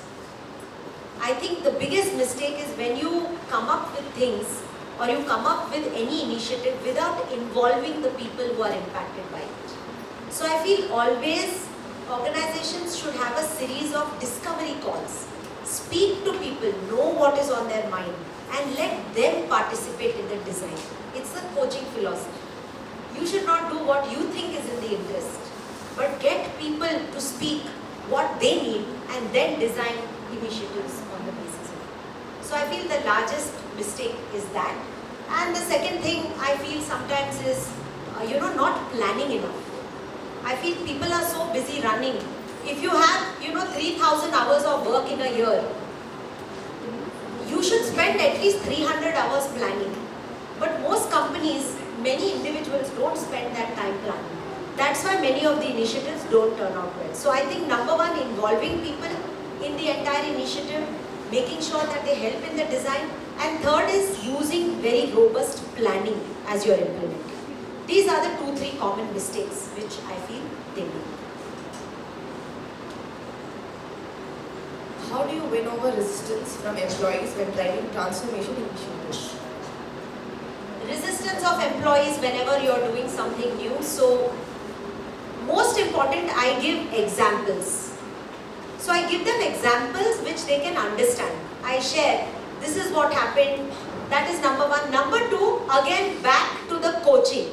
I think the biggest mistake is when you come up with things or you come up with any initiative without involving the people who are impacted by it. So I feel always organizations should have a series of discovery calls. Speak to people, know what is on their mind, and let them participate in the design. It's the coaching philosophy. You should not do what you think is in the interest, but get people to speak what they need and then design initiatives on the basis of it. So I feel the largest mistake is that. And the second thing I feel sometimes is, not planning enough. I feel people are so busy running. If you have, 3,000 hours of work in a year, you should spend at least 300 hours planning. But most companies, many individuals don't spend that time planning. That's why many of the initiatives don't turn out well. So I think number one, involving people in the entire initiative, making sure that they help in the design. And third is using very robust planning as you're implementing. These are the 2-3 common mistakes which I feel they make. How do you win over resistance from employees when driving transformation initiatives? Resistance of employees whenever you're doing something new. So, most important, I give examples. So, I give them examples which they can understand. I share, this is what happened. That is number one. Number two, again back to the coaching.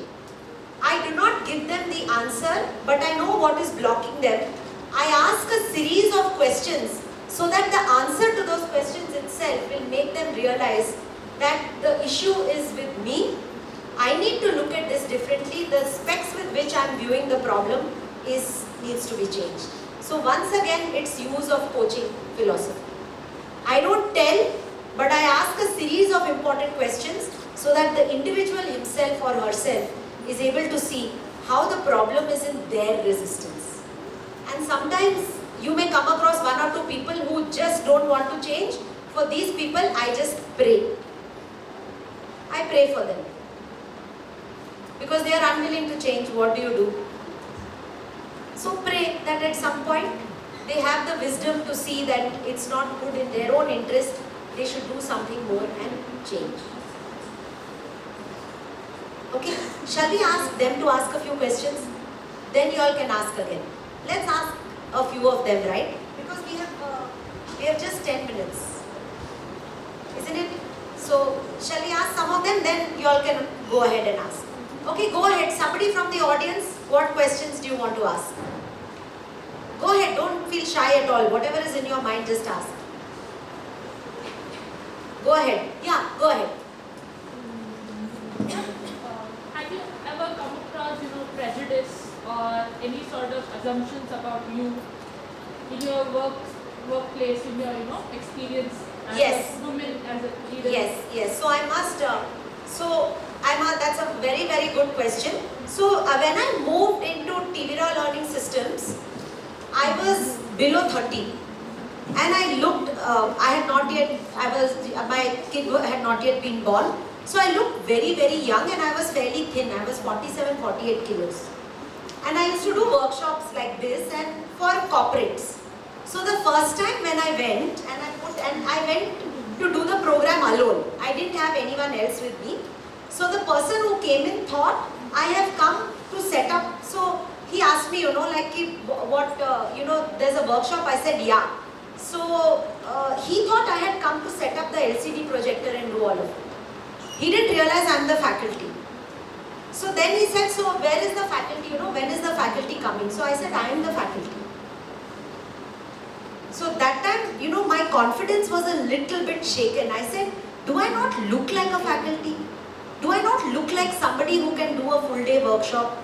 I do not give them the answer, but I know what is blocking them. I ask a series of questions so that the answer to those questions itself will make them realize that the issue is with me. I need to look at this differently. The specs with which I am viewing the problem needs to be changed. So once again, it's use of coaching philosophy. I don't tell, but I ask a series of important questions so that the individual himself or herself is able to see how the problem is in their resistance. And sometimes you may come across 1 or 2 people who just don't want to change. For these people, I just pray. I pray for them. Because they are unwilling to change, what do? So pray that at some point they have the wisdom to see that it's not good in their own interest. They should do something more and change. Okay, shall we ask them to ask a few questions? Then you all can ask again. Let's ask a few of them, right? Because we have just 10 minutes, isn't it? So shall we ask some of them? Then you all can go ahead and ask. Okay, go ahead. Somebody from the audience, what questions do you want to ask? Go ahead. Don't feel shy at all. Whatever is in your mind, just ask. Go ahead. Yeah, go ahead. Have you ever come across, prejudice or any sort of assumptions about you in your workplace, in your, experience as Yes. a woman, as a leader? Yes. So I must. That's a very, very good question. So when I moved into TVRA Learning Systems, I was below 30, and I looked. My kid had not yet been born. So I looked very, very young, and I was fairly thin. I was 47, 48 kilos. And I used to do workshops like this and for corporates. So the first time when I went, I went to do the program alone. I didn't have anyone else with me. So the person who came in thought, I have come to set up. So he asked me, there's a workshop. I said, yeah. So he thought I had come to set up the LCD projector and do all of it. He didn't realize I'm the faculty. So then he said, so where is the faculty? When is the faculty coming? So I said, I am the faculty. So that time, my confidence was a little bit shaken. I said, do I not look like a faculty? Do I not look like somebody who can do a full day workshop?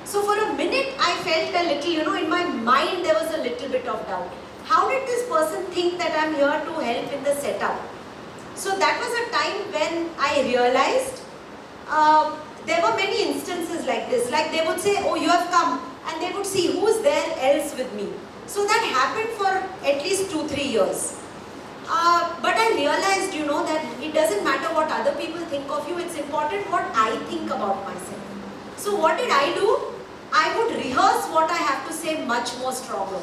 So for a minute, I felt a little, in my mind there was a little bit of doubt. How did this person think that I'm here to help in the setup? So that was a time when I realized there were many instances like this. Like they would say, oh, you have come, and they would see who's there else with me. So that happened for at least 2-3 years. But I realized, that it doesn't matter what other people think of you, it's important what I think about myself. So what did I do? I would rehearse what I have to say much more stronger.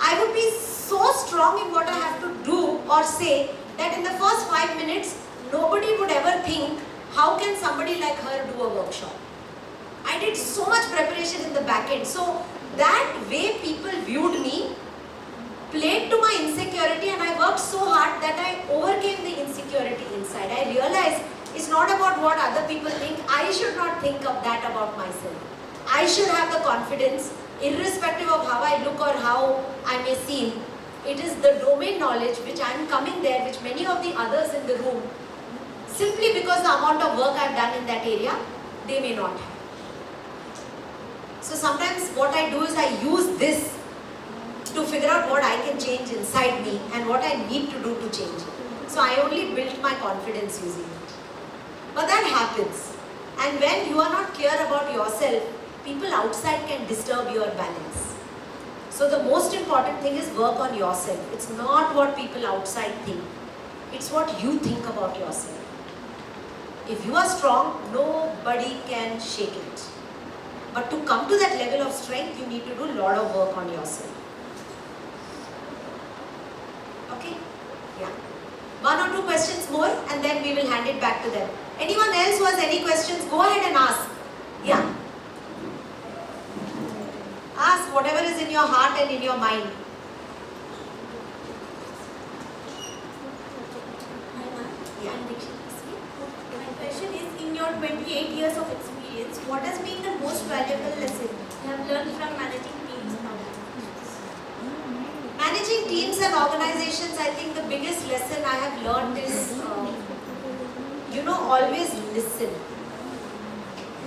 I would be so strong in what I have to do or say that in the first 5 minutes, nobody would ever think, how can somebody like her do a workshop? I did so much preparation in the back end. So that way people viewed me played to my insecurity, and I worked so hard that I overcame the insecurity inside. I realized it's not about what other people think. I should not think of that about myself. I should have the confidence, irrespective of how I look or how I may seem. It is the domain knowledge which I am coming there, which many of the others in the room, simply because the amount of work I have done in that area, they may not have. So sometimes what I do is I use this to figure out what I can change inside me and what I need to do to change it. So I only built my confidence using it. But that happens. And when you are not clear about yourself, people outside can disturb your balance. So the most important thing is work on yourself. It's not what people outside think. It's what you think about yourself. If you are strong, nobody can shake it. But to come to that level of strength, you need to do a lot of work on yourself. Okay? Yeah. One or two questions more and then we will hand it back to them. Anyone else who has any questions, go ahead and ask. Yeah. Ask whatever is in your heart and in your mind. Hi ma'am, Yeah. I'm Dikshit Kismi. My question is, in your 28 years of experience, what has been the most valuable lesson you have learned from managing teams and organizations? Managing teams and organizations, I think the biggest lesson I have learned is, always listen.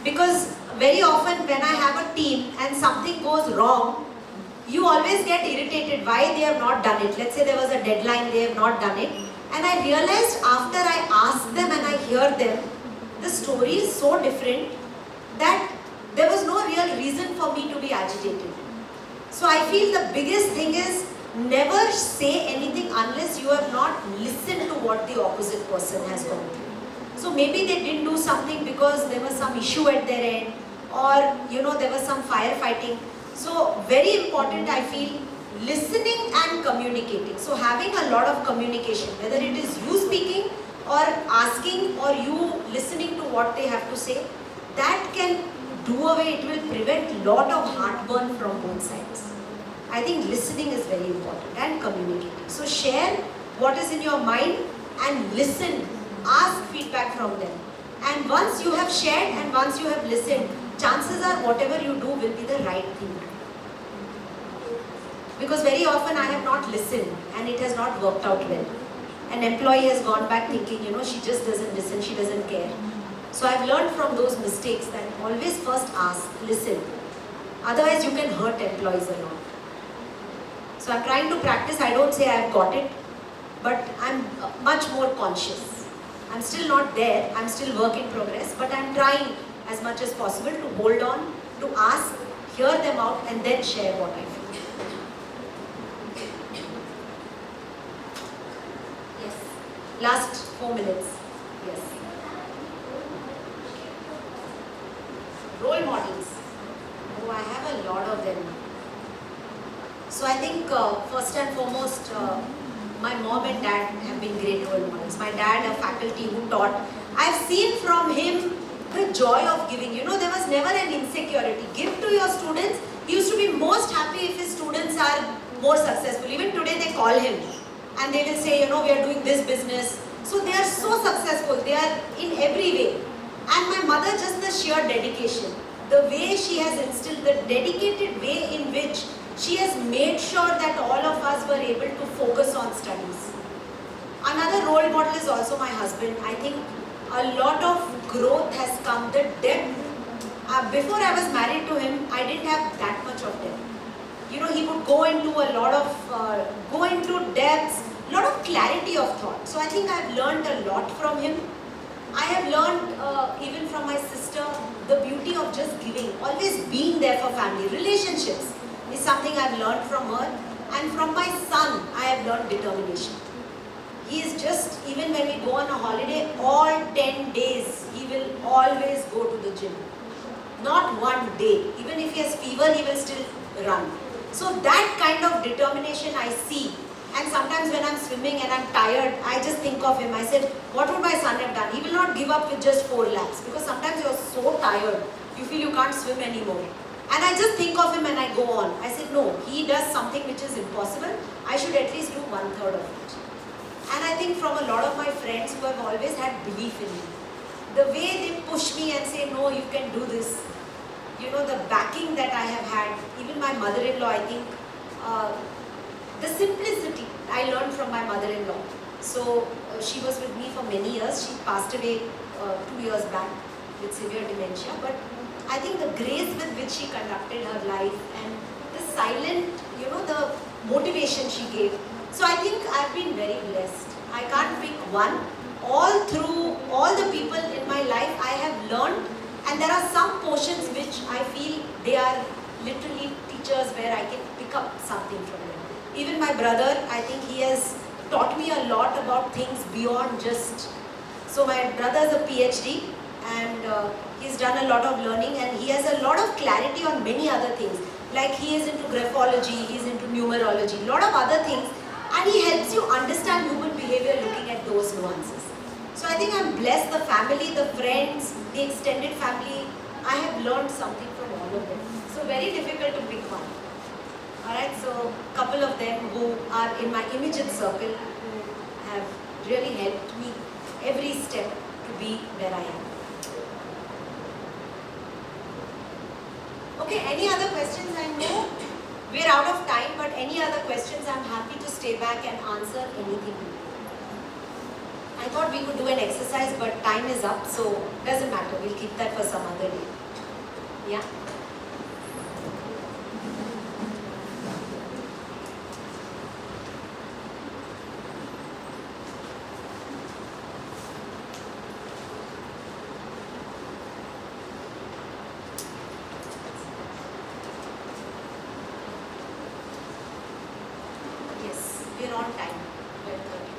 Because very often when I have a team and something goes wrong, you always get irritated why they have not done it. Let's say there was a deadline, they have not done it. And I realized after I ask them and I hear them, the story is so different that there was no real reason for me to be agitated. So I feel the biggest thing is never say anything unless you have not listened to what the opposite person has gone through. So maybe they didn't do something because there was some issue at their end, or there was some firefighting. So very important, I feel, listening and communicating. So having a lot of communication, whether it is you speaking or asking or you listening to what they have to say, that can do away, it will prevent a lot of heartburn from both sides. I think listening is very important and communicating. So share what is in your mind and listen. Ask feedback from them. And once you have shared and once you have listened, chances are whatever you do will be the right thing. Because very often I have not listened and it has not worked out well. An employee has gone back thinking, she just doesn't listen, she doesn't care. So I've learned from those mistakes that always first ask, listen. Otherwise you can hurt employees a lot. So I'm trying to practice. I don't say I've got it, but I'm much more conscious. I'm still not there. I'm still work in progress, but I'm trying as much as possible to hold on, to ask, hear them out, and then share what I feel. Yes. Last 4 minutes. Yes. Role models. Oh, I have a lot of them. So I think first and foremost, my mom and dad have been great role models. My dad, a faculty who taught, I've seen from him the joy of giving. There was never an insecurity. Give to your students. He used to be most happy if his students are more successful. Even today they call him and they will say, we are doing this business. So they are so successful. They are in every way. And my mother, just the sheer dedication. The way she has instilled, the dedicated way in which she has made sure that all of us were able to focus on studies. Another role model is also my husband. I think a lot of growth has come. The depth. Before I was married to him, I didn't have that much of depth. He would go into a lot of, go into depths, a lot of clarity of thought. So I think I've learned a lot from him. I have learned even from my sister the beauty of just giving, always being there for family. Relationships is something I've learned from her, and from my son I have learned determination. He is just, even when we go on a holiday, all 10 days he will always go to the gym. Not one day. Even if he has fever, he will still run. So that kind of determination I see. And sometimes when I'm swimming and I'm tired, I just think of him. I said, what would my son have done? He will not give up with just 4 laps. Because sometimes you're so tired, you feel you can't swim anymore. And I just think of him and I go on. I said, no, he does something which is impossible. I should at least do 1/3 of it. And I think from a lot of my friends who have always had belief in me, the way they push me and say, no, you can do this, you know, the backing that I have had, even my mother-in-law, I think, the simplicity I learned from my mother-in-law. So she was with me for many years. She passed away 2 years back with severe dementia. But I think the grace with which she conducted her life and the silent, you know, the motivation she gave. So I think I've been very blessed. I can't pick one. All through all the people in my life, I have learned, and there are some portions which I feel they are literally teachers where I can pick up something from them. Even my brother, I think he has taught me a lot about things beyond just. So my brother is a PhD and he's done a lot of learning and he has a lot of clarity on many other things. Like he is into graphology, he's into numerology, a lot of other things, and he helps you understand human behavior looking at those nuances. So I think I'm blessed, the family, the friends, the extended family, I have learned something from all of them. So very difficult to pick one. Alright, so couple of them who are in my immediate circle who have really helped me every step to be where I am. Okay, any other questions? I know we're out of time, but any other questions, I'm happy to stay back and answer anything. I thought we could do an exercise, but time is up, so doesn't matter. We'll keep that for some other day. Yeah? Yes, we're on time. 12:30.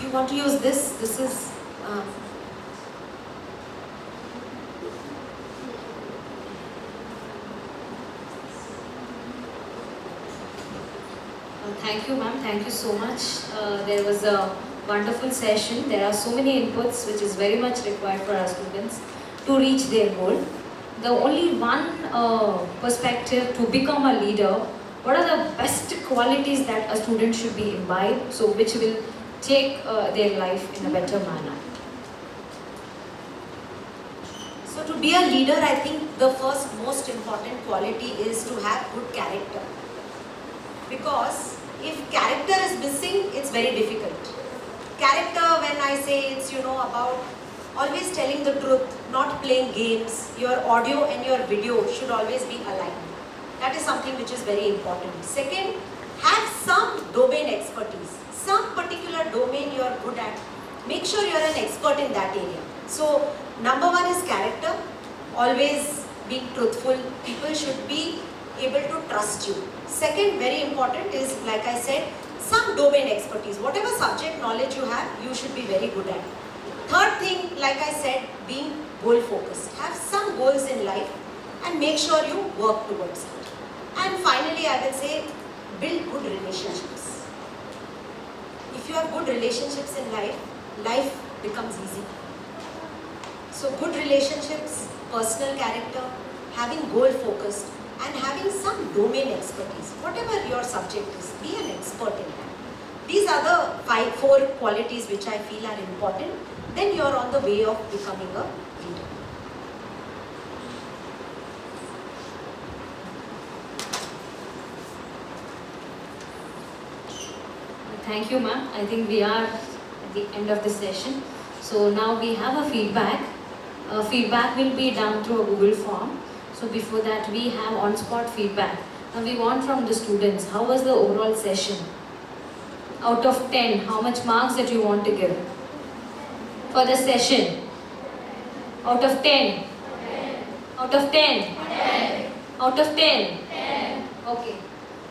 You want to use this? This is. Thank you, ma'am. Thank you so much. There was a wonderful session. There are so many inputs which is very much required for our students to reach their goal. The only one perspective to become a leader, what are the best qualities that a student should be imbibed, so which will take their life in a better manner. So to be a leader, I think the first most important quality is to have good character. Because if character is missing, it's very difficult. Character, when I say it's, about always telling the truth, not playing games, your audio and your video should always be aligned. That is something which is very important. Second, have some domain expertise. Some particular domain you are good at. Make sure you are an expert in that area. So, number one is character. Always being truthful. People should be able to trust you. Second, very important is, like I said, some domain expertise. Whatever subject knowledge you have, you should be very good at. Third thing, like I said, being goal focused. Have some goals in life and make sure you work towards it. And finally, I will say, build good relationships. If you have good relationships in life, life becomes easy. So good relationships, personal character, having goal focused, and having some domain expertise. Whatever your subject is, be an expert in that. These are the 4 qualities which I feel are important. Then you are on the way of becoming a leader. Thank you, ma'am. I think we are at the end of the session. So now we have a feedback. Feedback will be done through a Google form. So before that, we have on-spot feedback. Now we want from the students, how was the overall session? Out of 10, how much marks that you want to give? For the session? Out of 10? 10. Out of 10? 10. Out of 10? 10. Okay.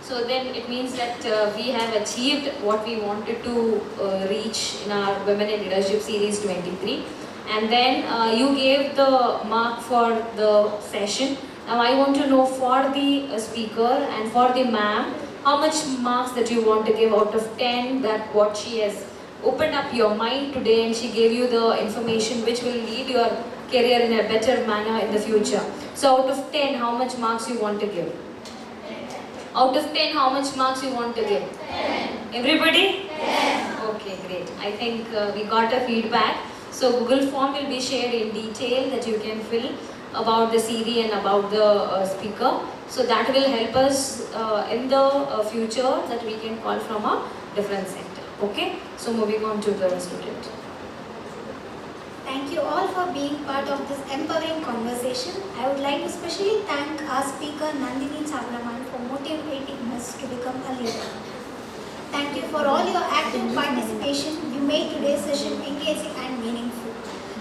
So then it means that we have achieved what we wanted to reach in our Women in Leadership Series 23. And then you gave the mark for the session. Now I want to know for the speaker and for the ma'am, how much marks that you want to give out of 10, that what she has opened up your mind today and she gave you the information which will lead your career in a better manner in the future. So out of 10, how much marks you want to give? Out of 10, how much marks you want to give? 10. Everybody? 10. Okay, great. I think we got a feedback. So Google form will be shared in detail that you can fill about the CD and about the speaker. So that will help us in the future that we can call from a different center. Okay? So moving on to the student. Thank you all for being part of this empowering conversation. I would like to especially thank our speaker Nandini Chavraman for motivating us to become a leader. Thank you for all your active participation. You made today's session engaging and meaningful.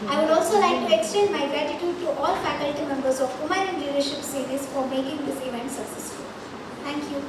I would also like to extend my gratitude to all faculty members of Women in Leadership Series for making this event successful. Thank you.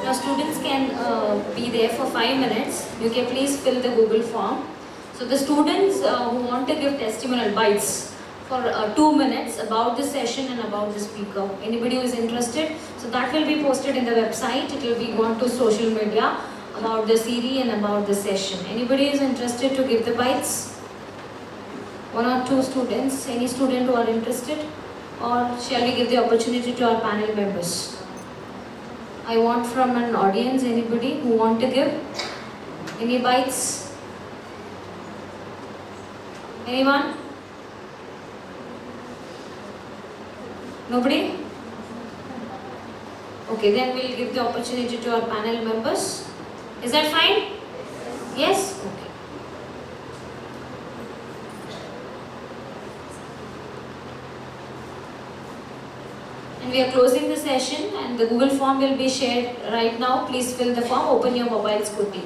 Now students can be there for 5 minutes. You can please fill the Google form. So the students who want to give testimonial bites for 2 minutes about the session and about the speaker. Anybody who is interested? So that will be posted in the website. It will be gone to social media about the CD and about the session. Anybody is interested to give the bites? 1 or 2 students? Any student who are interested? Or shall we give the opportunity to our panel members? I want from an audience, anybody who want to give? Any bites? Anyone? Nobody? Okay, then we'll give the opportunity to our panel members. Is that fine? Yes? Okay. And we are closing the session and the Google form will be shared right now. Please fill the form, open your mobiles quickly.